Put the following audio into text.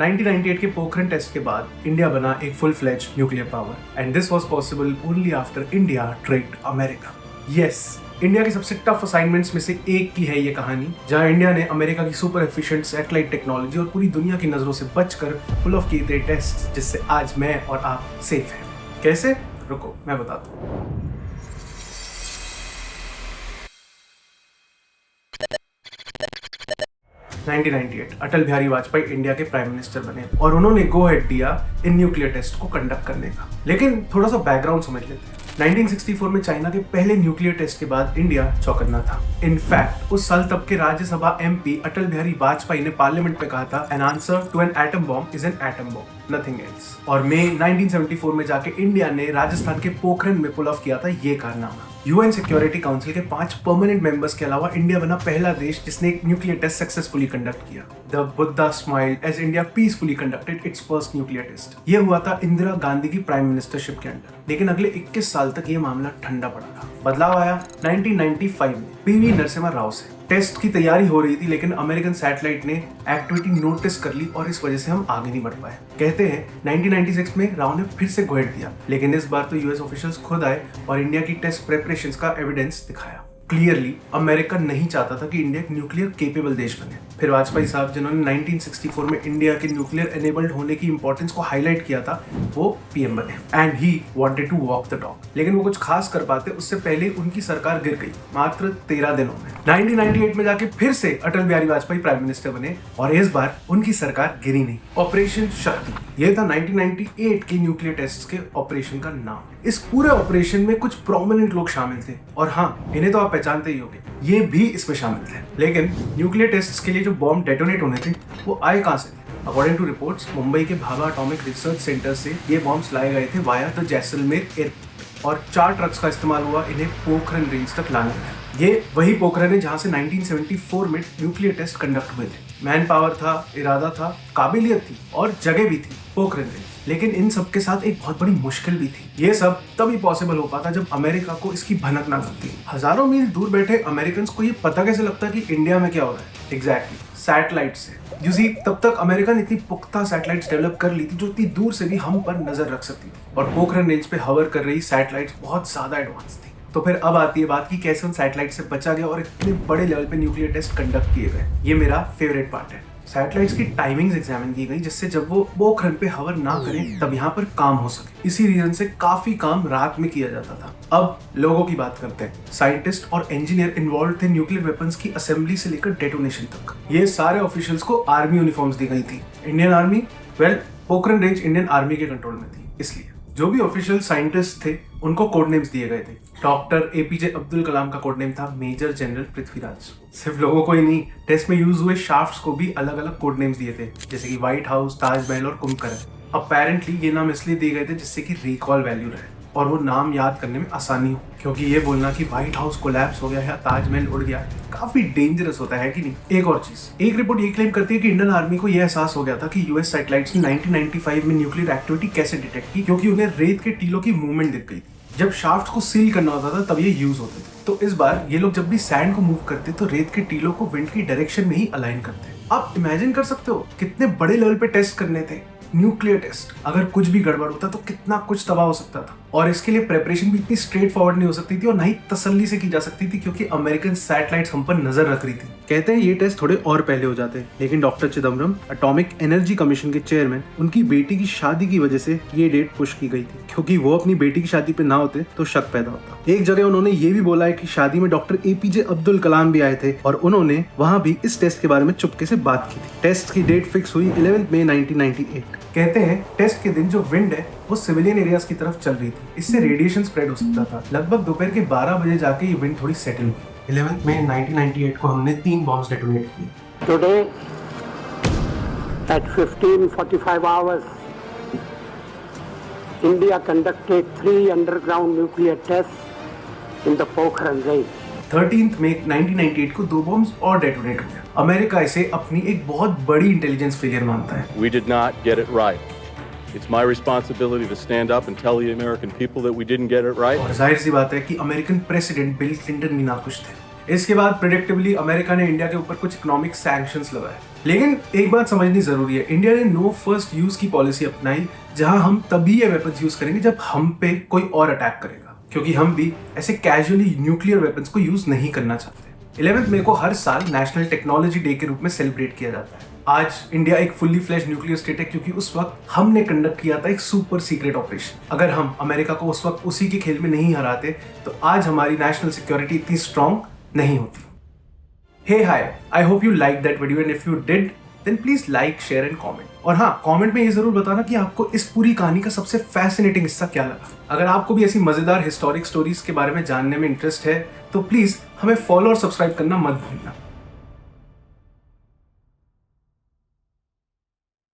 1998 के पोखरण टेस्ट के बाद इंडिया बना एक full fledge nuclear power and this was possible only after India tricked America. Yes, India के सबसे टफ असाइनमेंट्स में से एक की है ये कहानी, जहां इंडिया ने अमेरिका की सुपर एफिशिएंट सैटेलाइट टेक्नोलॉजी और पूरी दुनिया की नजरों से बचकर पुल ऑफ किए थे टेस्ट, जिससे आज मैं और आप सेफ हैं। कैसे? रुको मैं बताता हूँ। अटल बिहारी वाजपेयी इंडिया के प्राइम मिनिस्टर बने और उन्होंने गो हेड दिया इन न्यूक्लियर टेस्ट को कंडक्ट करने का। लेकिन थोड़ा सा बैकग्राउंड समझ लेते हैं। 1964 में चाइना के पहले न्यूक्लियर टेस्ट के बाद इंडिया चौकन्ना था। इनफैक्ट उस साल तब के राज्यसभा एमपी अटल बिहारी वाजपेयी ने पार्लियामेंट में कहा था, an answer to an atom bomb is an atom bomb, nothing else. और मई 1974 में जाके इंडिया ने राजस्थान के पोखरण में पुल ऑफ किया था ये कारनामा। यूएन सिक्योरिटी काउंसिल के 5 परमानेंट मेंबर्स के अलावा इंडिया बना पहला देश जिसने एक न्यूक्लियर टेस्ट सक्सेसफुली कंडक्ट किया। The Buddha smiled as India peacefully conducted its first nuclear test. ये हुआ था इंदिरा गांधी की प्राइम मिनिस्टरशिप के अंडर। लेकिन अगले 21 साल तक ये मामला ठंडा पड़ा था। बदलाव आया 1995 में पीवी नरसिम्हा राव से। टेस्ट की तैयारी हो रही थी लेकिन अमेरिकन सैटेलाइट ने एक्टिविटी नोटिस कर ली और इस वजह से हम आगे नहीं बढ़ पाए। कहते हैं 1996 में राव ने फिर से घोड़ दिया, लेकिन इस बार तो यूएस ऑफिशियल्स खुद आए और इंडिया की टेस्ट प्रेपरेशंस का एविडेंस दिखाया। क्लियरली अमेरिका नहीं चाहता था कि इंडिया एक न्यूक्लियर केपेबल देश बने। फिर वाजपेयी साहब, जिन्होंने 1964 में इंडिया के न्यूक्लियर एनेबल्ड होने की इंपॉर्टेंस को हाईलाइट किया था, वो पीएम बने and he wanted to walk the talk. लेकिन वो कुछ खास कर पाते उससे पहले उनकी सरकार गिर गई मात्र 13 दिनों में। 1998 में जाके फिर से अटल बिहारी वाजपेयी प्राइम मिनिस्टर बने और इस बार उनकी सरकार गिरी नहीं। ऑपरेशन शक्ति, ये था 1998 के न्यूक्लियर टेस्ट के ऑपरेशन का नाम। इस पूरे ऑपरेशन में कुछ प्रोमिनेंट लोग शामिल थे और हाँ, इन्हें तो आप पहचानते ही होंगे, ये भी इसमें शामिल थे। लेकिन न्यूक्लियर टेस्ट्स के लिए जो बॉम्ब डेटोनेट होने थे वो आए कहां से थे? अकॉर्डिंग टू रिपोर्ट्स, मुंबई के भाभा एटॉमिक रिसर्च सेंटर से ये बॉम्ब्स लाए गए थे वाया द जैसलमेर एयरपोर्ट और 4 ट्रक्स का इस्तेमाल हुआ इन्हें पोखरण रेंज तक लाने में। ये वही पोखरण है जहां से 1974 में न्यूक्लियर टेस्ट कंडक्ट हुए थे। मैन पावर था, इरादा था, काबिलियत थी और जगह भी थी पोखरण रेंज। लेकिन इन सब के साथ एक बहुत बड़ी मुश्किल भी थी। ये सब तभी पॉसिबल हो पाता जब अमेरिका को इसकी भनक ना लगती। हजारों मील दूर बैठे अमेरिकन को ये पता कैसे लगता कि इंडिया में क्या हो रहा है? एग्जैक्टली सैटेलाइट से। यू सी, तब तक अमेरिका ने इतनी पुख्ता सैटेलाइट्स डेवलप कर ली थी जो इतनी दूर से भी हम पर नजर रख सकती और पोखरण रेंज पे हवर कर रही सैटेलाइट्स बहुत ज्यादा एडवांस थी। तो फिर अब आती है बात की कैसे उन सैटेलाइट से बचा गया और इतने बड़े लेवल पे न्यूक्लियर टेस्ट कंडक्ट किए गए। ये मेरा फेवरेट पार्ट है। सैटेलाइट्स की टाइमिंग्स एग्जामिन की गई जिससे जब वो पोखरण पे हवर ना करें तब यहाँ पर काम हो सके। इसी रीजन से काफी काम रात में किया जाता था। अब लोगों की बात करते हैं। साइंटिस्ट और इंजीनियर इन्वॉल्व थे न्यूक्लियर वेपन्स की असेंबली से लेकर डेटोनेशन तक। ये सारे ऑफिशियल्स को आर्मी यूनिफॉर्म्स दी गई थी। Indian army, Pokhran range Indian army के कंट्रोल में थी, इसलिए जो भी ऑफिशियल साइंटिस्ट थे उनको कोड नेम्स दिए गए थे। डॉक्टर एपीजे अब्दुल कलाम का कोड नेम था मेजर जनरल पृथ्वीराज। सिर्फ लोगों को ही नहीं, टेस्ट में यूज हुए शाफ्ट्स को भी अलग अलग कोड नेम्स दिए थे, जैसे कि व्हाइट हाउस, ताजमहल और कुंभकर्ण। अपेरेंटली ये नाम इसलिए दिए गए थे जिससे कि रिकॉल वैल्यू रहे और वो नाम याद करने में आसानी हो, क्योंकि ये बोलना कि व्हाइट हाउस कोलैप्स हो गया या ताजमहल उड़ गया काफी डेंजरस होता है कि नहीं। एक और चीज, एक रिपोर्ट ये क्लेम करती है कि इंडियन आर्मी को यह एहसास हो गया था कि यूएस सैटेलाइट्स ने 1995 में न्यूक्लियर एक्टिविटी कैसे डिटेक्ट की, क्योंकि उन्हें रेत के टीलों की मूवमेंट दिख गई थी। जब शाफ्ट को सील करना होता था तब ये यूज होते थे। तो इस बार ये लोग जब भी सैंड को मूव करते तो रेत के टीलों को विंड की डायरेक्शन में ही अलाइन करते। आप इमेजिन कर सकते हो कितने बड़े लेवल पे टेस्ट करने थे। न्यूक्लियर टेस्ट, अगर कुछ भी गड़बड़ होता तो कितना कुछ तबाह हो सकता था। और इसके लिए प्रेपरेशन भी इतनी स्ट्रेट फॉरवर्ड नहीं हो सकती थी और ना ही तसल्ली से की जा सकती थी, क्योंकि अमेरिकन सैटेलाइट्स हम पर नजर रख रही थी। कहते हैं ये टेस्ट थोड़े और पहले हो जाते, लेकिन doctor Chidambaram, atomic energy commission के चेयरमैन, उनकी बेटी की शादी की वजह से ये डेट पुश की गई थी, क्योंकि वो अपनी बेटी की शादी पे ना होते तो शक पैदा होता। एक जगह उन्होंने ये भी बोला है कि शादी में डॉक्टर एपीजे अब्दुल कलाम भी आए थे और उन्होंने वहां भी इस टेस्ट के बारे में चुपके से बात की थी। टेस्ट की डेट फिक्स हुई 11 मई 1998। कहते हैं टेस्ट के दिन जो विंड है वो सिविलियन एरियाज की तरफ चल रही थी, इससे रेडिएशन स्प्रेड हो सकता था। लगभग दोपहर के 12 बजे जाके ये विंड थोड़ी सेटल हुई। 11 मई 1998 को हमने 3 बॉम्ब्स डेटोनेट किए। Today at 15:45 hours, India conducted 3 underground nuclear tests in the Pokhran range. 13 मई 1998 को 2 बॉम्ब्स और डेटोनेट हुए। अमेरिका इसे अपनी एक बहुत बड़ी इंटेलिजेंस फेलियर मानता है। We did not get it right. It's my responsibility to stand up and tell the American people that we didn't get it right. और जाहिर सी बात है कि अमेरिकन प्रेसिडेंट बिल क्लिंटन भी नाखुश थे। इसके बाद प्रेडिक्टेबली अमेरिका ने इंडिया के ऊपर कुछ इकोनॉमिक सैंक्शंस लगाए। लेकिन एक बात समझनी जरूरी है, इंडिया ने नो फर्स्ट यूज की पॉलिसी अपनाई, जहां हम तभी ये वेपन्स यूज करेंगे जब हम पे कोई और अटैक करेगा, क्योंकि हम भी ऐसे कैजुअली न्यूक्लियर वेपन्स को यूज नहीं करना चाहते। 11 मई को हर साल नेशनल टेक्नोलॉजी डे के रूप में सेलिब्रेट किया जाता है। आज इंडिया एक फुल्ली फ्लेज्ड न्यूक्लियर स्टेट है, क्योंकि उस वक्त हमने कंडक्ट किया था एक सुपर सीक्रेट ऑपरेशन। अगर हम अमेरिका को उस वक्त उसी के खेल में नहीं हराते तो आज हमारी नेशनल सिक्योरिटी इतनी स्ट्रांग नहीं होती। Hey, hi, I hope you liked that video and if you did, then please like, share and comment. और हाँ, कमेंट में ये जरूर बताना कि आपको इस पूरी कहानी का सबसे फैसिनेटिंग हिस्सा क्या लगा। अगर आपको भी ऐसी मजेदार हिस्टोरिक स्टोरीज के बारे में जानने में इंटरेस्ट है तो प्लीज हमें फॉलो और सब्सक्राइब करना मत भूलना।